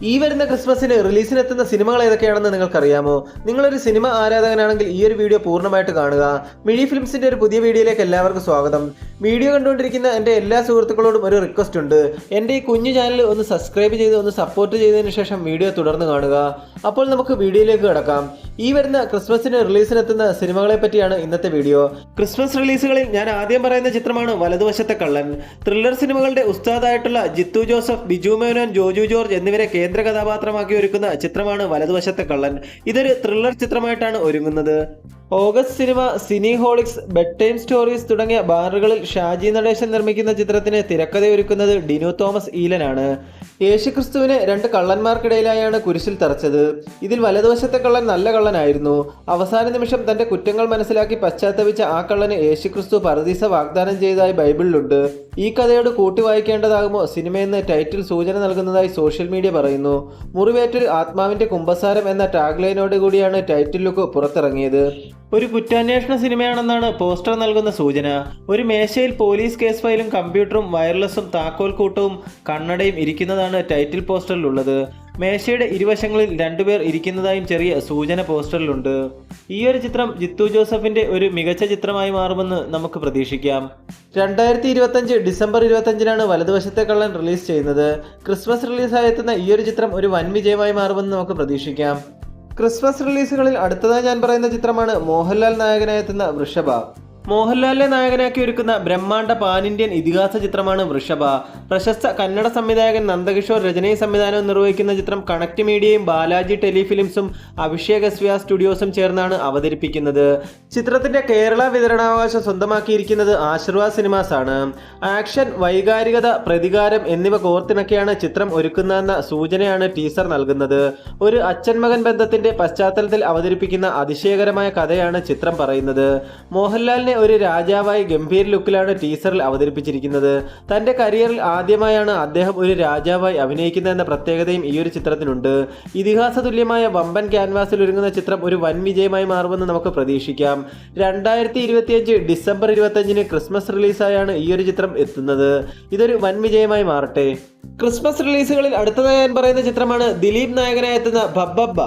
ഈ വരുന്ന ക്രിസ്മസിന് റിലീസിനെത്തുന്ന സിനിമകൾ ഏതൊക്കെയാണെന്ന് നിങ്ങൾക്കറിയാമോ? നിങ്ങളൊരു സിനിമ ആരാധകനാണെങ്കിൽ ഈ ഒരു വീഡിയോ പൂർണ്ണമായിട്ട് കാണുക. മിഴി ഫിലിംസിന്റെ ഒരു പുതിയ വീഡിയോയിലേക്ക് എല്ലാവർക്കും സ്വാഗതം. വീഡിയോ കണ്ടുകൊണ്ടിരിക്കുന്ന എൻ്റെ എല്ലാ സുഹൃത്തുക്കളോടും ഒരു റിക്വസ്റ്റ് ഉണ്ട്. എൻ്റെ ഈ കുഞ്ഞു ചാനൽ ഒന്ന് സബ്സ്ക്രൈബ് ചെയ്ത് ഒന്ന് സപ്പോർട്ട് ചെയ്തതിന് ശേഷം വീഡിയോ തുടർന്ന് കാണുക. അപ്പോൾ നമുക്ക് വീഡിയോയിലേക്ക് കിടക്കാം. ഈ വരുന്ന ക്രിസ്മസിന് റിലീസിനെത്തുന്ന സിനിമകളെ പറ്റിയാണ് ഇന്നത്തെ വീഡിയോ. ക്രിസ്മസ് റിലീസുകളിൽ ഞാൻ ആദ്യം പറയുന്ന ചിത്രമാണ് വലതുവശത്തെ കള്ളൻ. ത്രില്ലർ സിനിമകളുടെ ഉസ്താദായിട്ടുള്ള ജിത്തു ജോസഫ്, ബിജു മേനോൻ, ജോജു ജോർജ് എന്നിവരെ കേന്ദ്ര കഥാപാത്രമാക്കി ഒരുക്കുന്ന ചിത്രമാണ് വലതുവശത്തെ കള്ളൻ. ഇതൊരു ത്രില്ലർ ചിത്രമായിട്ടാണ് ഒരുങ്ങുന്നത്. August Cinema, Cineholics, bed time stories തുടങ്ങിയ ബാനറുകളിൽ ഷാജി നടേശൻ നിർമ്മിക്കുന്ന ചിത്രത്തിന് തിരക്കഥയൊരുക്കുന്നത് ഡിനു തോമസ് ഈലനാണ്. യേശുക്രിസ്തുവിനെ രണ്ട് കള്ളന്മാർക്കിടയിലായാണ് കുരിശിൽ തറച്ചത്. ഇതിൽ വലതുവശത്തെ കള്ളൻ നല്ല കള്ളനായിരുന്നു. അവസാന നിമിഷം തന്റെ കുറ്റങ്ങൾ മനസ്സിലാക്കി പശ്ചാത്തപിച്ച ആ കള്ളന് യേശുക്രിസ്തു പറുദീസ വാഗ്ദാനം ചെയ്തതായി ബൈബിളിലുണ്ട്. ഈ കഥയോട് കൂട്ടി വായിക്കേണ്ടതാകുമോ സിനിമയെന്ന് ടൈറ്റിൽ സൂചന നൽകുന്നതായി സോഷ്യൽ മീഡിയ പറയുന്നു. മുറിവേറ്റൊരു ആത്മാവിന്റെ കുമ്പസാരം എന്ന ടാഗ്ലൈനോട് കൂടിയാണ് ടൈറ്റിൽ ലുക്ക് പുറത്തിറങ്ങിയത്. ഒരു കുറ്റാന്വേഷണ സിനിമയാണെന്നാണ് പോസ്റ്റർ നൽകുന്ന സൂചന. ഒരു മേശയിൽ പോലീസ് കേസ് ഫയലും കമ്പ്യൂട്ടറും വയർലെസ്സും താക്കോൽ കൂട്ടവും കണ്ണടയും ഇരിക്കുന്നതാണ് ടൈറ്റിൽ പോസ്റ്ററിലുള്ളത്. മേശയുടെ ഇരുവശങ്ങളിൽ രണ്ടുപേർ ഇരിക്കുന്നതായും ചെറിയ സൂചന പോസ്റ്ററിലുണ്ട്. ഈ ഒരു ചിത്രം ജിത്തു ജോസഫിന്റെ ഒരു മികച്ച ചിത്രമായി മാറുമെന്ന് നമുക്ക് പ്രതീക്ഷിക്കാം. 2025 ഡിസംബർ 25-നാണ് വലതുവശത്തെ കള്ളൻ റിലീസ് ചെയ്യുന്നത്. ക്രിസ്മസ് റിലീസായി എത്തുന്ന ഈ ഒരു ചിത്രം ഒരു വൻ വിജയമായി മാറുമെന്ന് നമുക്ക് പ്രതീക്ഷിക്കാം. ക്രിസ്മസ് റിലീസുകളിൽ അടുത്തതായി ഞാൻ പറയുന്ന ചിത്രമാണ് മോഹൻലാൽ നായകനായി എത്തുന്ന വൃഷഭ. മോഹൻലാലിനെ നായകനാക്കി ഒരുക്കുന്ന ബ്രഹ്മാണ്ഡ പാൻ ഇന്ത്യൻ ഇതിഹാസ ചിത്രമാണ് വൃഷഭ. പ്രശസ്ത കന്നഡ സംവിധായകൻ നന്ദകിഷോർ രചനയും സംവിധാനവും നിർവഹിക്കുന്ന ചിത്രം കണക്ട് മീഡിയയും ബാലാജി ടെലിഫിലിംസും അഭിഷേക് എസ്വിയ സ്റ്റുഡിയോസും ചേർന്നാണ് അവതരിപ്പിക്കുന്നത്. ചിത്രത്തിന്റെ കേരള വിതരണാവകാശം സ്വന്തമാക്കിയിരിക്കുന്നത് ആശീർവാദ് സിനിമാസ് ആണ്. ആക്ഷൻ, വൈകാരികത, പ്രതികാരം എന്നിവ കോർത്തിണക്കിയാണ് ചിത്രം ഒരുക്കുന്നതെന്ന സൂചനയാണ് ടീസർ നൽകുന്നത്. ഒരു അച്ഛൻ മകൻ ബന്ധത്തിന്റെ പശ്ചാത്തലത്തിൽ അവതരിപ്പിക്കുന്ന അതിശയകരമായ കഥയാണ് ചിത്രം പറയുന്നത്. മോഹൻലാലിനെ ഒരു രാജാവായി ഗംഭീര ലുക്കിലാണ് ടീസറിൽ അവതരിപ്പിച്ചിരിക്കുന്നത്. തന്റെ കരിയറിൽ ആദ്യമായാണ് അദ്ദേഹം ഒരു രാജാവായി അഭിനയിക്കുന്നതെന്ന പ്രത്യേകതയും ഈ ഒരു ചിത്രത്തിനുണ്ട്. ഇതിഹാസ തുല്യമായ വമ്പൻ ക്യാൻവാസിൽ ഒരുങ്ങുന്ന ചിത്രം ഒരു വൻ വിജയമായി മാറുമെന്ന് നമുക്ക് പ്രതീക്ഷിക്കാം. 2025 ഡിസംബർ 25-ന് ക്രിസ്മസ് റിലീസായാണ് ഈ ഒരു ചിത്രം എത്തുന്നത്. ഇതൊരു വൻ വിജയമായി മാറട്ടെ. ക്രിസ്മസ് റിലീസുകളിൽ അടുത്തതായി ഞാൻ പറയുന്ന ചിത്രമാണ് ദിലീപ് നായകനായി എത്തുന്ന ഭബ്ബബ്ബ.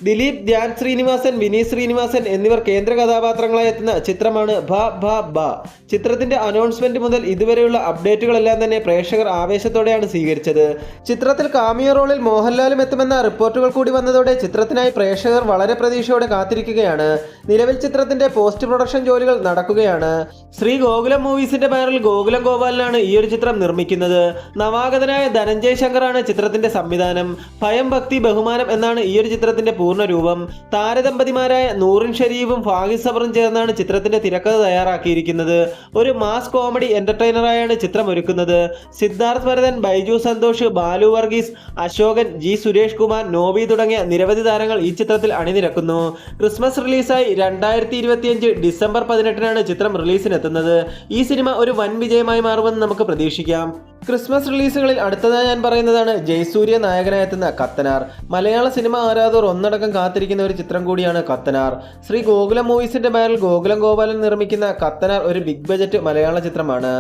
ദിലീപ്, ധ്യാൻ ശ്രീനിവാസൻ, വിനീത് ശ്രീനിവാസൻ എന്നിവർ കേന്ദ്ര കഥാപാത്രങ്ങളായി എത്തുന്ന ചിത്രമാണ് ഭ ഭ ഭ. ചിത്രത്തിന്റെ അനൗൺസ്മെന്റ് മുതൽ ഇതുവരെയുള്ള അപ്ഡേറ്റുകളെല്ലാം തന്നെ പ്രേക്ഷകർ ആവേശത്തോടെയാണ് സ്വീകരിച്ചത്. ചിത്രത്തിൽ കാമിയോ റോളിൽ മോഹൻലാലും എത്തുമെന്ന റിപ്പോർട്ടുകൾ കൂടി വന്നതോടെ ചിത്രത്തിനായി പ്രേക്ഷകർ വളരെ പ്രതീക്ഷയോടെ കാത്തിരിക്കുകയാണ്. നിലവിൽ ചിത്രത്തിന്റെ പോസ്റ്റ് പ്രൊഡക്ഷൻ ജോലികൾ നടക്കുകയാണ്. ശ്രീ ഗോകുലം മൂവീസിന്റെ ബാനറിൽ ഗോകുലം ഗോപാലനാണ് ഈ ഒരു ചിത്രം നിർമ്മിക്കുന്നത്. നവാഗതനായ ധനഞ്ജയ് ശങ്കറാണ് ചിത്രത്തിന്റെ സംവിധാനം. ഭയം, ഭക്തി, ബഹുമാനം എന്നാണ് ഈ ഒരു ചിത്രത്തിന്റെ പൂർണ്ണരൂപം. താരദമ്പതിമാരായ നൂറിൻ ഷരീഫും ഫാഹിദ് സബറും ചേർന്നാണ് ചിത്രത്തിന്റെ തിരക്കഥ തയ്യാറാക്കിയിരിക്കുന്നത്. ഒരു മാസ് കോമഡി എന്റർടൈനറായാണ് ചിത്രം ഒരുക്കുന്നത്. സിദ്ധാർത്ഥ് ഭരതൻ, ബൈജു സന്തോഷ്, ബാലു വർഗീസ്, അശോകൻ, ജി സുരേഷ് കുമാർ, നോബി തുടങ്ങിയ നിരവധി താരങ്ങൾ ഈ ചിത്രത്തിൽ അണിനിരക്കുന്നു. ക്രിസ്മസ് റിലീസായി 2025 ഡിസംബർ 18-നാണ് ചിത്രം റിലീസിനെത്തുന്നത്. ഈ സിനിമ ഒരു വൻ വിജയമായി മാറുമെന്ന് നമുക്ക് പ്രതീക്ഷിക്കാം. ക്രിസ്മസ് റിലീസുകളിൽ അടുത്തതായി ഞാൻ പറയുന്നതാണ് ജയസൂര്യ നായകനായെത്തുന്ന കത്തനാർ. മലയാള സിനിമ ആരാധകർ ഒന്നടക്കം കാത്തിരിക്കുന്ന ഒരു ചിത്രം കൂടിയാണ് കത്തനാർ. ശ്രീ ഗോകുലം മൂവീസിന്റെ ബാനറിൽ ഗോകുലം ഗോപാലൻ നിർമ്മിക്കുന്ന കത്തനാർ ഒരു ബിഗ് ബജറ്റ് മലയാള ചിത്രമാണ്.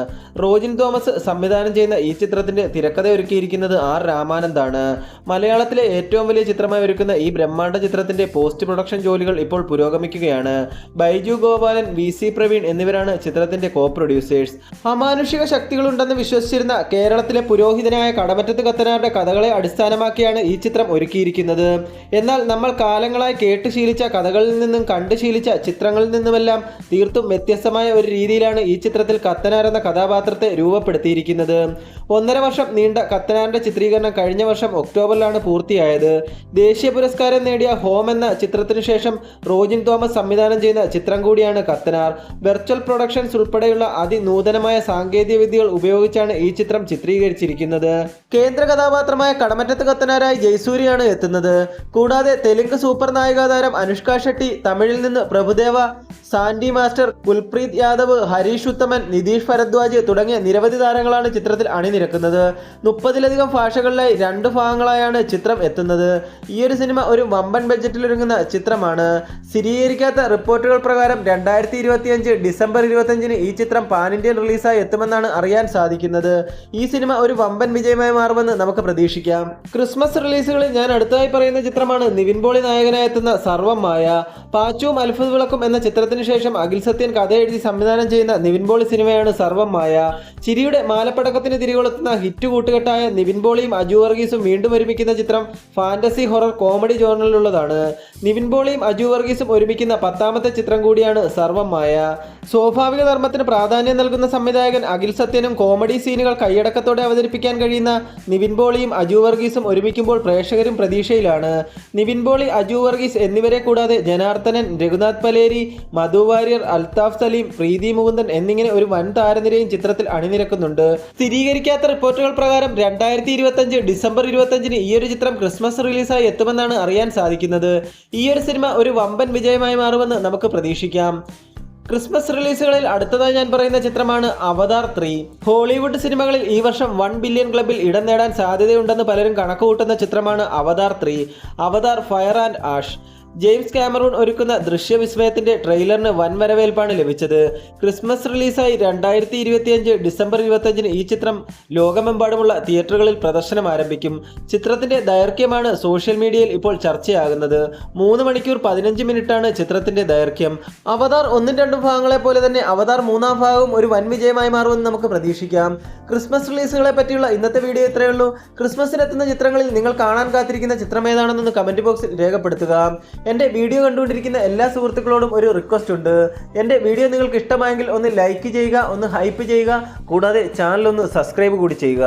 റോജിൻ തോമസ് സംവിധാനം ചെയ്യുന്ന ഈ ചിത്രത്തിന്റെ തിരക്കഥ ഒരുക്കിയിരിക്കുന്നത് ആർ രാമാനന്ദാണ്. മലയാളത്തിലെ ഏറ്റവും വലിയ ചിത്രമായി ഒരുക്കുന്ന ഈ ബ്രഹ്മാണ്ഡ ചിത്രത്തിന്റെ പോസ്റ്റ് പ്രൊഡക്ഷൻ ജോലികൾ ഇപ്പോൾ പുരോഗമിക്കുകയാണ്. ബൈജു ഗോപാലൻ, VC പ്രവീൺ എന്നിവരാണ് ചിത്രത്തിന്റെ കോ പ്രൊഡ്യൂസേഴ്സ്. അമാനുഷിക ശക്തികളുണ്ടെന്ന് വിശ്വസിച്ചിരുന്ന കേരളത്തിലെ പുരോഹിതനായ കടമറ്റത്ത് കത്തനാരുടെ കഥകളെ അടിസ്ഥാനമാക്കിയാണ് ഈ ചിത്രം ഒരുക്കിയിരിക്കുന്നത്. എന്നാൽ നമ്മൾ കാലങ്ങളായി കേട്ട് ശീലിച്ച കഥകളിൽ നിന്നും കണ്ടു ശീലിച്ച ചിത്രങ്ങളിൽ നിന്നുമെല്ലാം തീർത്തും വ്യത്യസ്തമായ ഒരു രീതിയിലാണ് ഈ ചിത്രത്തിൽ കത്തനാർ എന്ന കഥാപാത്രത്തെ രൂപപ്പെടുത്തിയിരിക്കുന്നത്. 1.5 വർഷം നീണ്ട കത്തനാറിന്റെ ചിത്രീകരണം കഴിഞ്ഞ വർഷം ഒക്ടോബറിലാണ് പൂർത്തിയായത്. ദേശീയ പുരസ്കാരം നേടിയ ഹോം എന്ന ചിത്രത്തിനു ശേഷം റോജിൻ തോമസ് സംവിധാനം ചെയ്യുന്ന ചിത്രം കൂടിയാണ് കത്തനാർ. വെർച്വൽ പ്രൊഡക്ഷൻസ് ഉൾപ്പെടെയുള്ള അതിനൂതനമായ സാങ്കേതിക വിദ്യകൾ ഉപയോഗിച്ചാണ് ഈ ചിത്രം ചിത്രീകരിച്ചിരിക്കുന്നത്. കേന്ദ്ര കഥാപാത്രമായ കടമറ്റത്ത് കത്തനാരായി ജയസൂര്യയാണ് എത്തുന്നത്. കൂടാതെ തെലുങ്ക് സൂപ്പർ നായികാതാരം അനുഷ്ക ഷെട്ടി, തമിഴിൽ നിന്ന് പ്രഭുദേവ, സാൻഡി മാസ്റ്റർ, കുൽപ്രീത് യാദവ്, ഹരീഷ് ഉത്തമൻ, നിതീഷ് ഭരദ്വാജ് തുടങ്ങിയ നിരവധി താരങ്ങളാണ് ചിത്രത്തിൽ അണിനിരക്കുന്നത്. 30-ലധികം ഭാഷകളിലായി 2 ഭാഗങ്ങളായാണ് ചിത്രം എത്തുന്നത്. ഈ ഒരു സിനിമ ഒരു വമ്പൻ ബഡ്ജറ്റിൽ ഒരുങ്ങുന്ന ചിത്രമാണ്. സ്ഥിരീകരിക്കാത്ത റിപ്പോർട്ടുകൾ പ്രകാരം 2025 ഡിസംബർ 25-ന് ഈ ചിത്രം പാൻ ഇന്ത്യൻ റിലീസായി എത്തുമെന്നാണ് അറിയാൻ സാധിക്കുന്നത്. ഈ സിനിമ ഒരു വമ്പൻ വിജയമായി മാറുമെന്ന് നമുക്ക് പ്രതീക്ഷിക്കാം. ക്രിസ്മസ് റിലീസുകളിൽ ഞാൻ അടുത്തതായി പറയുന്ന ചിത്രമാണ് നിവിൻ പോളി നായകനായി എത്തുന്ന സർവ്വം മായ. പാച്ചുവും അത്ഭുത വിളക്കും എന്ന ചിത്രത്തിന് ശേഷം അഖിൽ സത്യൻ കഥ എഴുതി സംവിധാനം ചെയ്യുന്ന നിവിൻ പോളി സിനിമയാണ് സർവ്വം മായ. ചിരിയുടെ മാലപ്പടക്കത്തിന് തിരികൊളുത്തുന്ന ഹിറ്റ് കൂട്ടുകെട്ടായ നിവിൻ പോളിയും അജു വർഗീസും വീണ്ടും ഒരുമിക്കുന്ന ചിത്രം ഫാന്റസി ഹൊറർ കോമഡി ജോണറിലുള്ളതാണ്. നിവിൻ പോളിയും അജു വർഗീസും ഒരുമിക്കുന്ന 10ാമത്തെ ചിത്രം കൂടിയാണ് സർവ്വം മായ. സ്വാഭാവിക ധർമ്മത്തിന് പ്രാധാന്യം നൽകുന്ന സംവിധായകൻ അഖിൽ സത്യനും കോമഡി സീനുകൾ കൈയടക്കത്തോടെ അവതരിപ്പിക്കാൻ കഴിയുന്ന നിവിൻ പോളിയും അജു വർഗീസും ഒരുമിക്കുമ്പോൾ പ്രേക്ഷകരും പ്രതീക്ഷയിലാണ്. നിവിൻ പോളി, അജു വർഗീസ് എന്നിവരെ കൂടാതെ ജനാർദ്ദനൻ, രഘുനാഥ് പലേരി, മധു വാര്യർ, അൽതാഫ് സലീം, പ്രീതി മുകുന്ദൻ എന്നിങ്ങനെ ഒരു വൻ താരനിരയും ചിത്രത്തിൽ അണിനിരക്കുന്നുണ്ട്. സ്ഥിരീകരിക്കാത്ത റിപ്പോർട്ടുകൾ പ്രകാരം 2025 ഡിസംബർ 25-ന് ഈയൊരു ചിത്രം ക്രിസ്മസ് റിലീസായി എത്തുമെന്നാണ് അറിയാൻ സാധിക്കുന്നത്. ഈയൊരു സിനിമ ഒരു വമ്പൻ വിജയമായി മാറുമെന്ന് നമുക്ക് പ്രതീക്ഷിക്കാം. ക്രിസ്മസ് റിലീസുകളിൽ അടുത്തതായി ഞാൻ പറയുന്ന ചിത്രമാണ് അവതാർ 3. ഹോളിവുഡ് സിനിമകളിൽ ഈ വർഷം 1 ബില്യൺ ക്ലബിൽ ഇടം നേടാൻ സാധ്യതയുണ്ടെന്ന് പലരും കണക്കുകൂട്ടുന്ന ചിത്രമാണ് Avatar 3. Avatar fire and ash. James Cameron ഒരുക്കുന്ന ദൃശ്യവിസ്മയത്തിന്റെ ട്രെയിലറിന് വൻ വരവേൽപ്പാണ് ലഭിച്ചത്. ക്രിസ്മസ് റിലീസായി 2025 ഡിസംബർ 25-ന് ഈ ചിത്രം ലോകമെമ്പാടുമുള്ള തിയേറ്ററുകളിൽ പ്രദർശനം ആരംഭിക്കും. ചിത്രത്തിന്റെ ദൈർഘ്യമാണ് സോഷ്യൽ മീഡിയയിൽ ഇപ്പോൾ ചർച്ചയാകുന്നത്. 3 മണിക്കൂർ 15 മിനിറ്റാണ് ചിത്രത്തിന്റെ ദൈർഘ്യം. അവതാർ 1ഉം 2ഉം ഭാഗങ്ങളെ പോലെ തന്നെ അവതാർ 3ാം ഭാഗവും ഒരു വൻ വിജയമായി മാറുമെന്ന് നമുക്ക് പ്രതീക്ഷിക്കാം. ക്രിസ്മസ് റിലീസുകളെ പറ്റിയുള്ള ഇന്നത്തെ വീഡിയോ ഇത്രയേ ഉള്ളൂ. ക്രിസ്മസിനെത്തുന്ന ചിത്രങ്ങളിൽ നിങ്ങൾ കാണാൻ കാത്തിരിക്കുന്ന ചിത്രം ഏതാണെന്നൊന്ന് കമന്റ് ബോക്സിൽ രേഖപ്പെടുത്തുക. എൻ്റെ വീഡിയോ കണ്ടുകൊണ്ടിരിക്കുന്ന എല്ലാ സുഹൃത്തുക്കളോടും ഒരു റിക്വസ്റ്റ് ഉണ്ട്. എൻ്റെ വീഡിയോ നിങ്ങൾക്ക് ഇഷ്ടമായെങ്കിൽ ഒന്ന് ലൈക്ക് ചെയ്യുക, ഒന്ന് ഹൈപ്പ് ചെയ്യുക, കൂടാതെ ചാനൽ ഒന്ന് സബ്സ്ക്രൈബ് കൂടി ചെയ്യുക.